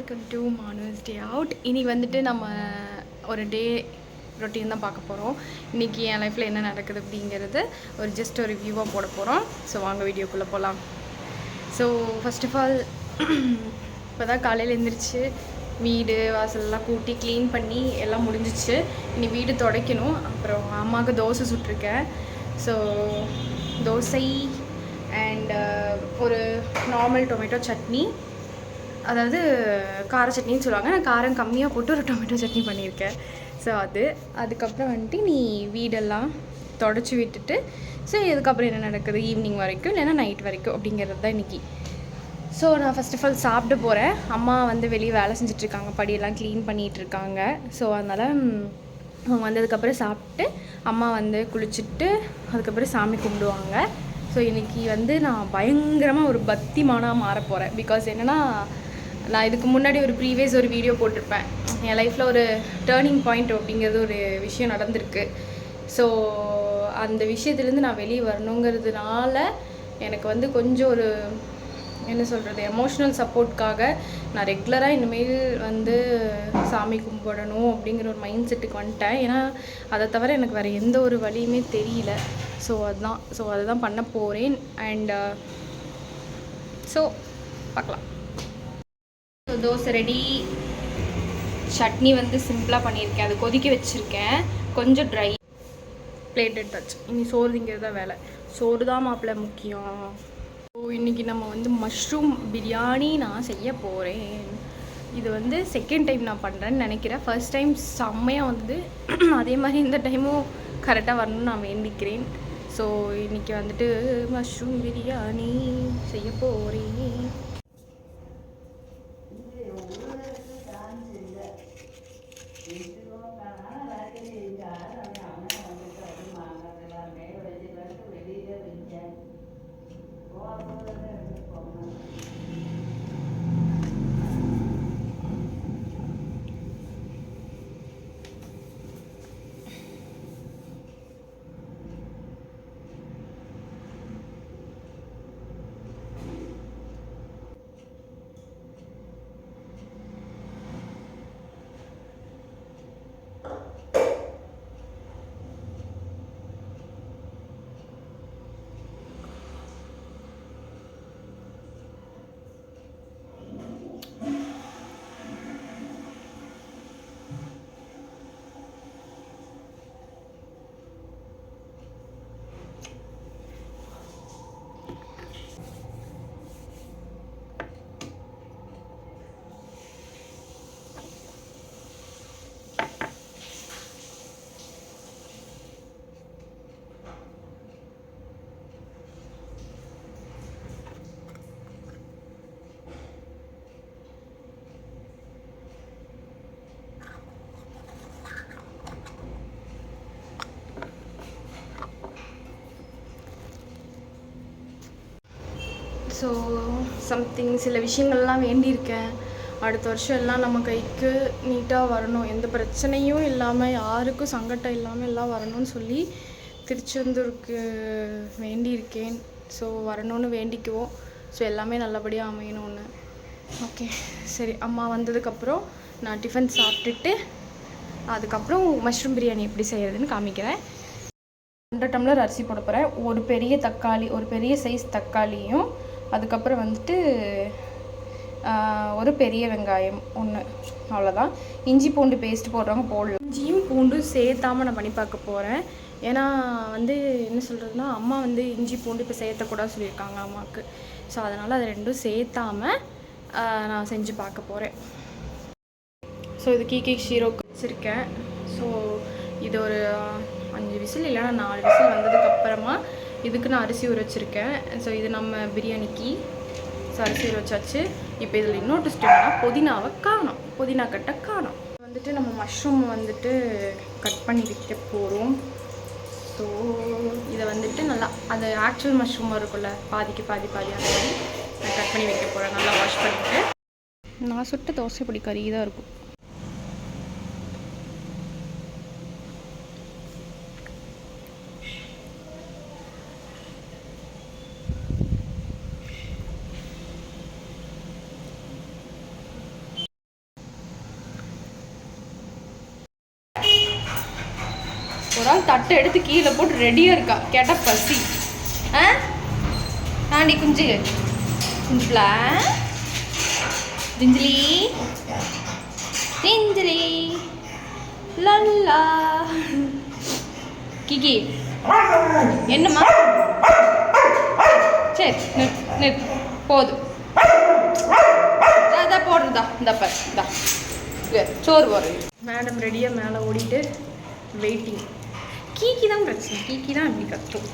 Welcome to Manu's day out. இன்றைக்கி வந்துட்டு நம்ம ஒரு டே ரொட்டீன் தான் பார்க்க போகிறோம். இன்றைக்கி என் லைஃப்பில் என்ன நடக்குது அப்படிங்கிறது ஜஸ்ட் ஒரு ரிவ்யூவாக போட போகிறோம். ஸோ வாங்க வீடியோக்குள்ளே போகலாம். ஸோ ஃபர்ஸ்ட் ஆஃப் ஆல் இப்போ தான் காலையில் எழுந்திரிச்சு வீடு வாசலெல்லாம் கூட்டி க்ளீன் பண்ணி எல்லாம் முடிஞ்சிச்சு. இனி வீடு துடைக்கணும். அப்புறம் அம்மாவுக்கு தோசை சுட்டிருக்கேன். ஸோ தோசை அண்ட் ஒரு நார்மல் டொமேட்டோ சட்னி, அதாவது கார சட்னின்னு சொல்லுவாங்க. நான் காரம் கம்மியாக போட்டு ஒரு டொமேட்டோ சட்னி பண்ணியிருக்கேன். ஸோ அதுக்கப்புறம் வந்துட்டு நீ வீடெல்லாம் தொடச்சி விட்டுட்டு ஸோ இதுக்கப்புறம் என்ன நடக்குது ஈவினிங் வரைக்கும் இல்லைன்னா நைட் வரைக்கும் அப்படிங்கிறது தான் இன்றைக்கி. ஸோ நான் ஃபஸ்ட் ஆஃப் ஆல் சாப்பிட போகிறேன். அம்மா வந்து வெளியே வேலை செஞ்சிட்ருக்காங்க, படியெல்லாம் க்ளீன் பண்ணிகிட்ருக்காங்க. ஸோ அதனால் அவங்க வந்ததுக்கப்புறம் சாப்பிட்டு அம்மா வந்து குளிச்சுட்டு அதுக்கப்புறம் சாமி கும்பிடுவாங்க. ஸோ இன்றைக்கி வந்து நான் பயங்கரமாக ஒரு பக்திமானாக மாற போகிறேன். பிகாஸ் என்னென்னா, நான் இதுக்கு முன்னாடி ஒரு ப்ரீவியஸ் ஒரு வீடியோ போட்டிருப்பேன். என் லைஃப்பில் ஒரு டேர்னிங் பாயிண்ட் அப்படிங்கிறது ஒரு விஷயம் நடந்திருக்கு. ஸோ அந்த விஷயத்துலேருந்து நான் வெளியே வரணுங்கிறதுனால எனக்கு வந்து கொஞ்சம் ஒரு என்ன சொல்கிறது எமோஷ்னல் சப்போர்ட்காக நான் ரெகுலராக இனிமேல் வந்து சாமி கும்பிடணும் அப்படிங்கிற ஒரு மைண்ட் செட்டுக்கு வந்துட்டேன். ஏன்னா அதை தவிர எனக்கு வேறு எந்த ஒரு வழியுமே தெரியல. ஸோ அதை தான் பண்ண போகிறேன். அண்ட் ஸோ பார்க்கலாம். ஸோ தோசை ரெடி, சட்னி வந்து சிம்பிளாக பண்ணியிருக்கேன், அது கொதிக்க வச்சுருக்கேன், கொஞ்சம் ட்ரை. பிளேட் எடுத்தாச்சு. இனி சோறு திங்கிறது தான் வேலை. சோறு தான் மாப்பிள்ளை முக்கியம். ஸோ இன்றைக்கி நம்ம வந்து மஷ்ரூம் பிரியாணி நான் செய்ய போகிறேன். இது வந்து செகண்ட் டைம் நான் பண்ணுறேன்னு நினைக்கிறேன். ஃபர்ஸ்ட் டைம் செம்மையாக வந்தது. அதே மாதிரி இந்த டைமும் கரெக்டாக வரணும்னு நான் வேண்டிக்கிறேன். ஸோ இன்றைக்கி வந்துட்டு மஷ்ரூம் பிரியாணி செய்ய போகிறேன். ஸோ சில விஷயங்கள்லாம் வேண்டியிருக்கேன். அடுத்த வருஷம் எல்லாம் நம்ம கைக்கு நீட்டாக வரணும், எந்த பிரச்சனையும் இல்லாமல், யாருக்கும் சங்கடம் இல்லாமல் எல்லாம் வரணும்னு சொல்லி திருச்செந்தூருக்கு வேண்டியிருக்கேன். ஸோ வரணும்னு வேண்டிக்குவோம். ஸோ எல்லாமே நல்லபடியாக அமையணும்னு. ஓகே சரி, அம்மா வந்ததுக்கப்புறம் நான் டிஃபன் சாப்பிட்டுட்டு அதுக்கப்புறம் மஷ்ரூம் பிரியாணி எப்படி செய்கிறதுன்னு காமிக்கிறேன். 1 டம்ளர் அரிசி போட போகிறேன். ஒரு பெரிய சைஸ் தக்காளியும் அதுக்கப்புறம் வந்துட்டு ஒரு பெரிய வெங்காயம் 1, அவ்வளோதான். இஞ்சி பூண்டு பேஸ்ட் போடுறவங்க போடலாம். இஞ்சியும் பூண்டும் சேர்த்தாமல் நான் பண்ணி பார்க்க போகிறேன். ஏன்னா வந்து என்ன சொல்கிறதுனா, அம்மா வந்து இஞ்சி பூண்டு இப்போ சேர்த்தக்கூடாது சொல்லியிருக்காங்க அம்மாவுக்கு. ஸோ அதனால் அது ரெண்டும் சேர்த்தாமல் நான் செஞ்சு பார்க்க போகிறேன். ஸோ இது கேக் ஷீரோக்கு வச்சுருக்கேன். ஸோ இது ஒரு 5 விசில் இல்லைனா 4 விசில் வந்ததுக்கப்புறமா இதுக்கு நான் அரிசி ஊற வச்சுருக்கேன். ஸோ இது நம்ம பிரியாணிக்கு. ஸோ அரிசி ஊற வச்சாச்சு. இப்போ இதில் இன்னொரு ட்விஸ்ட் என்னன்னா, புதினா கட்டை காணும். வந்துட்டு நம்ம மஷ்ரூம் வந்துட்டு கட் பண்ணி வைக்க போகிறோம். ஸோ இதை வந்துட்டு நல்லா அது ஆக்சுவல் மஷ்ரூமாக இருக்கும்ல, பாதிக்கு பாதி அந்த மாதிரி நான் கட் பண்ணி வைக்க போகிறேன். நல்லா வாஷ் பண்ணிவிட்டு. நான் சுட்ட தோசை பொடி கறி தான் இருக்கும். ஒரு ஆள் தட்டை எடுத்து கீழே போட்டு ரெடியாக இருக்கா. கேட்டால் பசி. ஆண்டி குஞ்சு குஞ்சுல ஜிஞ்சிலி ஜிஞ்சிலி லல்லா. கிகி என்னம்மா? சரி நிறுத்து போதும். அதான் போடுறதா இந்தப்ப இந்தா சோறு போடுறது. மேடம் ரெடியாக மேலே ஓடிட்டு வெயிட்டிங். கீக்கி தான் பிரச்சனை. கீக்கி தான் இப்படி கத்தும்.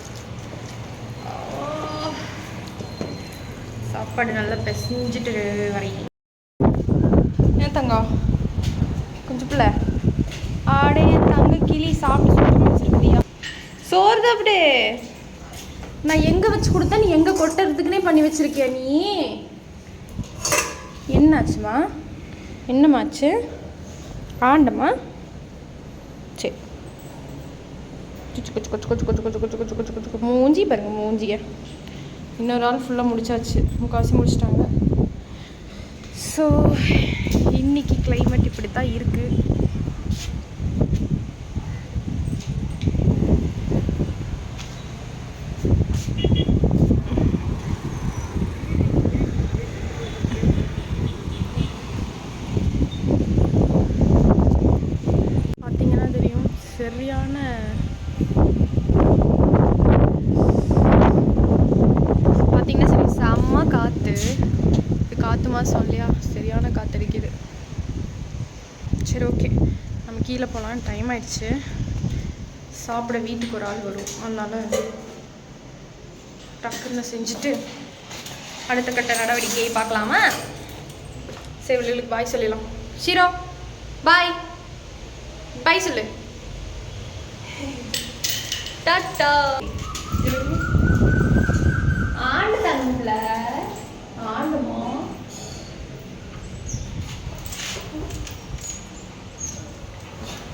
சாப்பாடு நல்லா பிசைஞ்சிட்டு வரையும். ஏன் தங்கம் கொஞ்சம் பிள்ளை ஆடே தங்க கிளி சாப்பிட்டு சுத்தமாக வச்சுருக்குதியா? சோறு தான் அப்படி நான் எங்கே வச்சு கொடுத்தா நீ எங்கே கொட்டுறதுக்குன்னே பண்ணி வச்சுருக்கியா நீ? என்னாச்சுமா? என்னமாச்சு? ஆண்டம்மா சரி. கொச்சு கொச்சு கொச்சு கொச்சு கொச்சு கொச்சு கொச்சு கொச்சு கொச்சு கொச்சு மூஞ்சி பாருங்க மூஞ்சிய. இன்னொரு ஆள் ஃபுல்லாக முடிச்சாச்சு. முக்கால்வாசி முடிச்சிட்டாங்க. ஸோ இன்னைக்கு கிளைமேட் இப்படி தான் இருக்குது. பார்த்தீங்கன்னா தெரியும் சரியான செம்ம காற்று. இது காற்று மாதம் இல்லையா, சரியான காற்று அடிக்குது. சரி ஓகே நம்ம கீழே போகலாம். டைம் ஆயிடுச்சு. சாப்பிட வீட்டுக்கு ஒரு ஆள் வரும். அதனால் டக்குன்னு செஞ்சுட்டு அடுத்த கட்ட நடவடிக்கையை பார்க்கலாமா? சேவல்களுக்கு பாய் சொல்லிடலாம். ஷீரோ பாய் பாய் சொல்லு. டாட்டா. ஆண்டு தங்கல ஆண்டுமா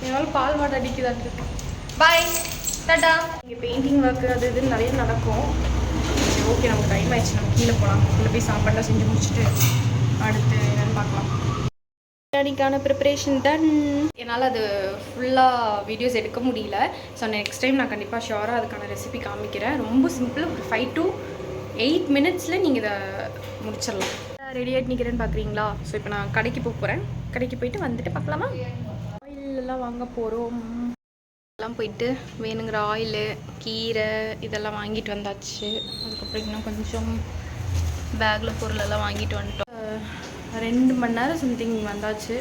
என்னால் பால் வாட்டை அடிக்குதாட்டு. பாய் டாட்டா. இங்கே பெயிண்டிங் ஒர்க்கு அது இதுன்னு நிறைய நடக்கும். சரி ஓகே நமக்கு டைம் ஆயிடுச்சு. நம்ம கீழே போகலாம். கீழே போய் சாப்பாடெலாம் செஞ்சு முடிச்சுட்டு அடுத்து என்னென்னு பார்க்கலாம். பிரியாணிக்கான ப்ரிப்பரேஷன் டன். என்னால் அது ஃபுல்லாக வீடியோஸ் எடுக்க முடியல. ஸோ நெக்ஸ்ட் டைம் நான் கண்டிப்பாக ஷியோராக அதுக்கான ரெசிபி காமிக்கிறேன். ரொம்ப சிம்பிள். ஒரு 5 to 8 minutes நீங்கள் இதை முடிச்சிடலாம். ரெடி ஆகிட்டு நிற்கிறேன்னு பார்க்குறீங்களா? ஸோ இப்போ நான் கடைக்கு போகிறேன். கடைக்கு போயிட்டு வந்துட்டு பார்க்கலாமா? ஆயிலெல்லாம் வாங்க போகிறோம். எல்லாம் போயிட்டு வேணுங்கிற ஆயிலு கீரை இதெல்லாம் வாங்கிட்டு வந்தாச்சு. அதுக்கப்புறம் இன்னும் கொஞ்சம் பேக்கில் பொருளெல்லாம் வாங்கிட்டு வந்துட்டோம். 2 மணி நேரம் சம்திங் வந்தாச்சு.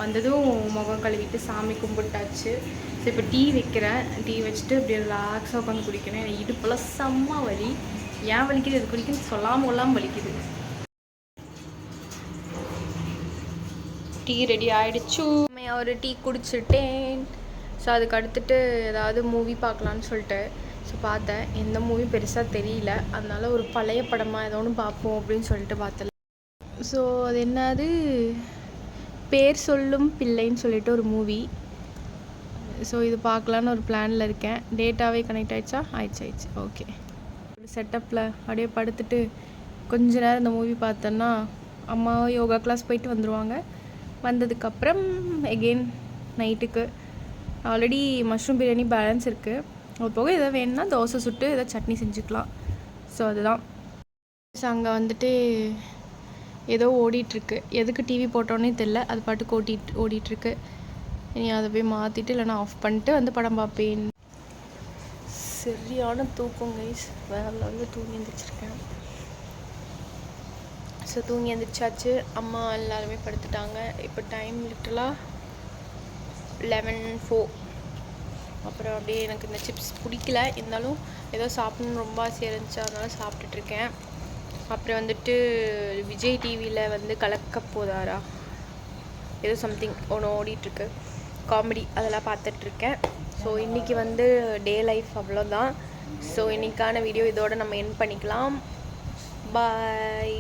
வந்ததும் முகம் கழுவிட்டு சாமி கும்பிட்டாச்சு. ஸோ இப்போ டீ வைக்கிறேன். டீ வச்சுட்டு அப்படியே ரிலாக்ஸாக உட்காந்து குடிக்கணும். எனக்கு இடுப்பெல்லாம் செம்ம வலி. ஏன் வலிக்குது எது குடிக்குன்னு சொல்லாமல் வலிக்குது. டீ ரெடி ஆகிடுச்சு. ஒரு டீ குடிச்சிட்டேன். ஸோ அதுக்கு அடுத்துட்டு ஏதாவது மூவி பார்க்கலான்னு சொல்லிட்டு ஸோ பார்த்தேன். எந்த மூவி பெருசாக தெரியல. அதனால ஒரு பழைய படமாக ஏதோ ஒன்று பார்ப்போம் அப்படின்னு சொல்லிட்டு பார்த்தல. ஸோ அது என்னது பேர் சொல்லும் பிள்ளைன்னு சொல்லிட்டு ஒரு மூவி. ஸோ இது பார்க்கலான்னு ஒரு பிளானில் இருக்கேன். டேட்டாவே கனெக்ட் ஆகிடுச்சா? ஆயிடுச்சு ஓகே. செட்டப்பில் அப்படியே படுத்துட்டு கொஞ்ச நேரம் இந்த மூவி பார்த்தோன்னா அம்மா யோகா கிளாஸ் போயிட்டு வந்துடுவாங்க. வந்ததுக்கப்புறம் எகெயின் நைட்டுக்கு ஆல்ரெடி மஷ்ரூம் பிரியாணி பேலன்ஸ் இருக்குது. அது போக எதாவது வேணும்னா தோசை சுட்டு எதாவது சட்னி செஞ்சுக்கலாம். ஸோ அதுதான். அங்கே வந்துட்டு ஏதோ ஓடிட்டுருக்கு. எதுக்கு டிவி போட்டோன்னே தெரில. அது பாட்டுக்கு ஓடிட்டுருக்கு. இனி அதை போய் மாற்றிட்டு இல்லைனா ஆஃப் பண்ணிட்டு வந்து படம் பார்ப்பேன். சரியான தூக்கம் கைஸ். வேறு தூங்கி எழுந்திரிச்சிருக்கேன். ஸோ தூங்கி எழுந்திரிச்சாச்சு. அம்மா எல்லாருமே படுத்துட்டாங்க. இப்போ டைம் லிட்டலாக 11:04. அப்புறம் அப்படியே எனக்கு இந்த சிப்ஸ் பிடிக்கல. இருந்தாலும் ஏதோ சாப்பிட்ணுன்னு ரொம்ப ஆசையாக இருந்துச்சு. அதனால சாப்பிட்டுட்ருக்கேன். அப்புறம் வந்துட்டு விஜய் டிவியில் கலக்க போதாரா ஏதோ சம்திங் ஒன்று ஓடிட்டுருக்கு காமெடி. அதெல்லாம் பார்த்துட்ருக்கேன். ஸோ இன்றைக்கி டே லைஃப் அவ்வளோதான். ஸோ இன்றைக்கான வீடியோ இதோடு நம்ம எண்ட் பண்ணிக்கலாம். பாய்.